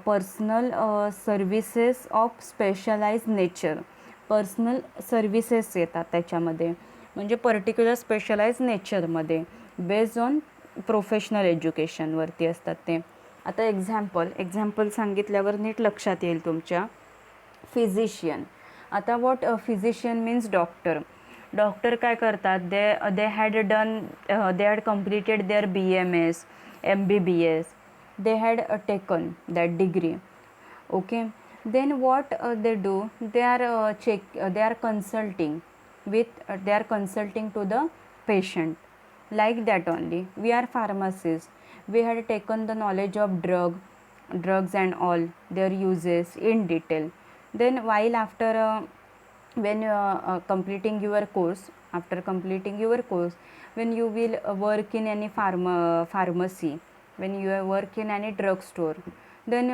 Personal services of specialise nature. Personal services येतात त्याच्यामध्ये, म्हणजे पर्टिक्युलर स्पेशलाइज नेचरमध्ये बेस्ड ऑन प्रोफेशनल एज्युकेशनवरती असतात ते. आता एक्झाम्पल सांगितल्यावर नीट लक्षात येईल तुमच्या. फिजिशियन. आता what physician means doctor. Doctor काय करतात? They had completed their BMS, MBBS. They had taken that degree. Okay. Then what they do? They are consulting to the patient. Like that only. We are pharmacists. We had taken the knowledge of drugs and all their uses in detail. Then while after when completing your course, when you will work in any pharmacy, when you work in any drug store, then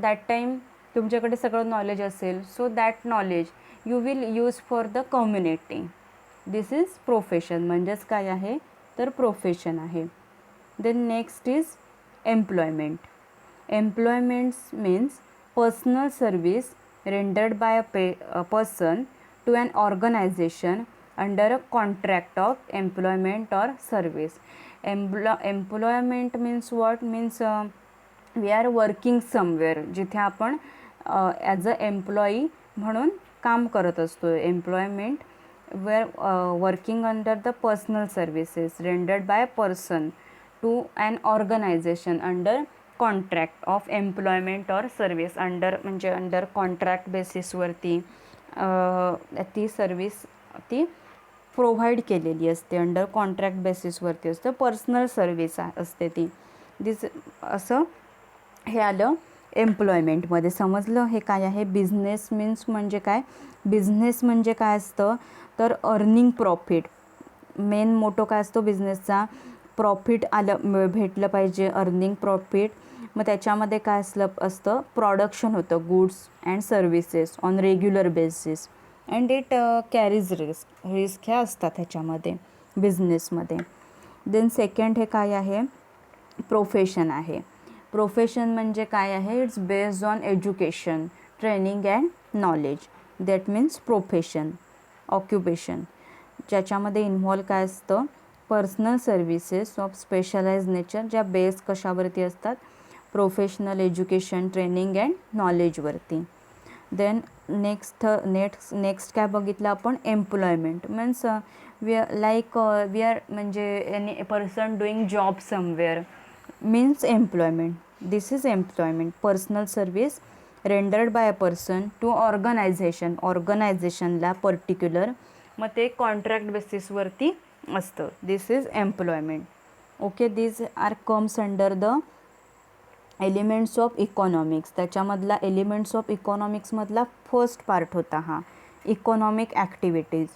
that time तुमच्याकडे सगळं knowledge असेल. So that knowledge you will use for the community. This is profession. म्हणजेच काय आहे तर profession आहे. Then next is employment. Employments means personal service rendered by a person to an organization under a contract of employment or service. Employment means what? Means we are working somewhere, जिथे आपण as a employee म्हणून काम करत असतो. Employment where working under the personal services rendered by person to an organisation under contract of employment or service. म्हणजे under contract बेसिसवरती ती service ती प्रोव्हाइड केलेली असते, अंडर कॉन्ट्रॅक्ट बेसिसवरती असतं, पर्सनल सर्व्हिस असते ती. दिस असं हे आलं एम्प्लॉयमेंटमध्ये. समजलं हे काय आहे. बिझनेस मीन्स म्हणजे काय, बिझनेस म्हणजे काय असतं तर अर्निंग प्रॉफिट. मेन मोटो काय असतो बिझनेसचा, प्रॉफिट भेटलं पाहिजे, अर्निंग प्रॉफिट. मग त्याच्यामध्ये काय असतं प्रोडक्शन होतं, goods and services on regular basis and it carries risk ह्या असतात ह्याच्यामध्ये बिझनेसमध्ये. देन सेकंड हे काय आहे, प्रोफेशन आहे. प्रोफेशन म्हणजे काय आहे, it's based on education, training and knowledge. That means profession, occupation, ज्याच्यामध्ये इन्व्हॉल्व काय असतं, personal services of specialise nature, ज्या बेस कशावरती असतात, प्रोफेशनल एज्युकेशन, ट्रेनिंग अँड नॉलेजवरती. देन नेक्स्ट काय बघितलं आपण, एम्प्लॉयमेंट मीन्स वी आर म्हणजे any person doing job somewhere means employment. This is employment. Personal service rendered by a person to ऑर्गनायझेशनला particular, मग ते कॉन्ट्रॅक्ट बेसिसवरती असतं. This is employment. Okay, this are comes under the elements of economics. त्याच्यामधला elements of इकॉनॉमिक्समधला first part होता हा, economic activities,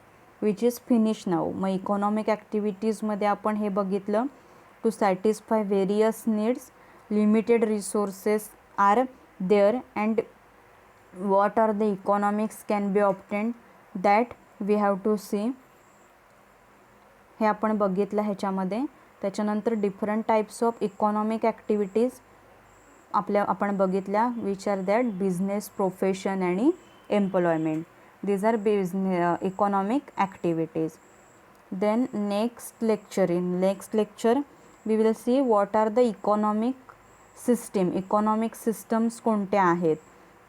which is finish now. मग इकॉनॉमिक ॲक्टिव्हिटीजमध्ये आपण हे बघितलं, to satisfy various needs, limited resources are there and what are the economics can be obtained, that we have to see. हे आपण बघितलं ह्याच्यामध्ये. त्याच्यानंतर different types of economic activities आपण बघितल्या, which are that business, profession आणि employment. These are economic activities. Then next lecture we will see what are the economic system. Economic systems कोणत्या आहेत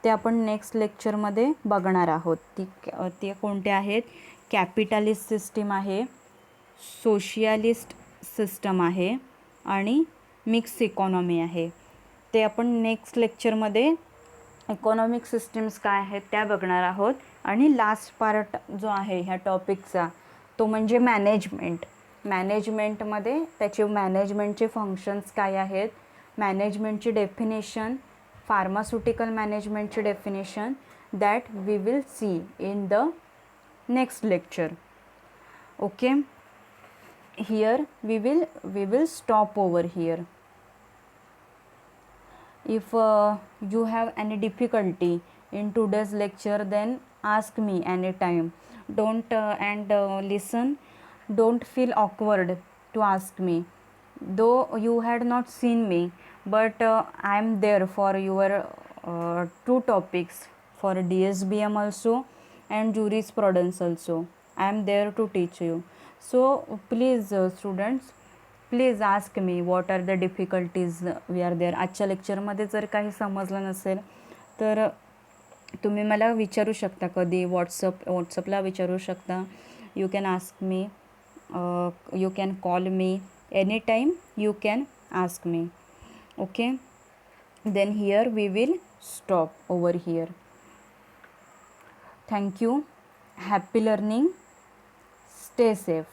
ते आपण नेक्स्ट लेक्चरमध्ये बघणार आहोत. ते कोणत्या आहेत, कॅपिटलिस्ट सिस्टीम आहे, सोशियालिस्ट सिस्टम आहे आणि मिक्स इकॉनॉमी आहे. ते आपण नेक्स्ट लेक्चरमध्ये इकॉनॉमिक सिस्टम्स काय आहेत त्या बघणार आहोत. आणि लास्ट पार्ट जो आहे ह्या टॉपिकचा तो म्हणजे मॅनेजमेंट. मॅनेजमेंटमध्ये त्याचे मॅनेजमेंटचे फंक्शन्स काय आहेत, मॅनेजमेंटची डेफिनेशन, फार्मास्युटिकल मॅनेजमेंटची definition, that we will see in the next lecture. Okay, here we will stop over here. If you have any difficulty in today's lecture, then ask me anytime. Don't listen, don't feel awkward to ask me, though you had not seen me, but I am there for your two topics, for DSBM also and jurisprudence also. I am there to teach you. So please students, please ask me what are the difficulties we are there. आजच्या लेक्चरमध्ये जर काही समजलं नसेल तर तुम्ही मला विचारू शकता, कधी व्हॉट्सअपला विचारू शकता. You can ask me, you can call me any time, you can ask me. Okay, then here we will stop over here. Thank you. Happy learning. Stay safe.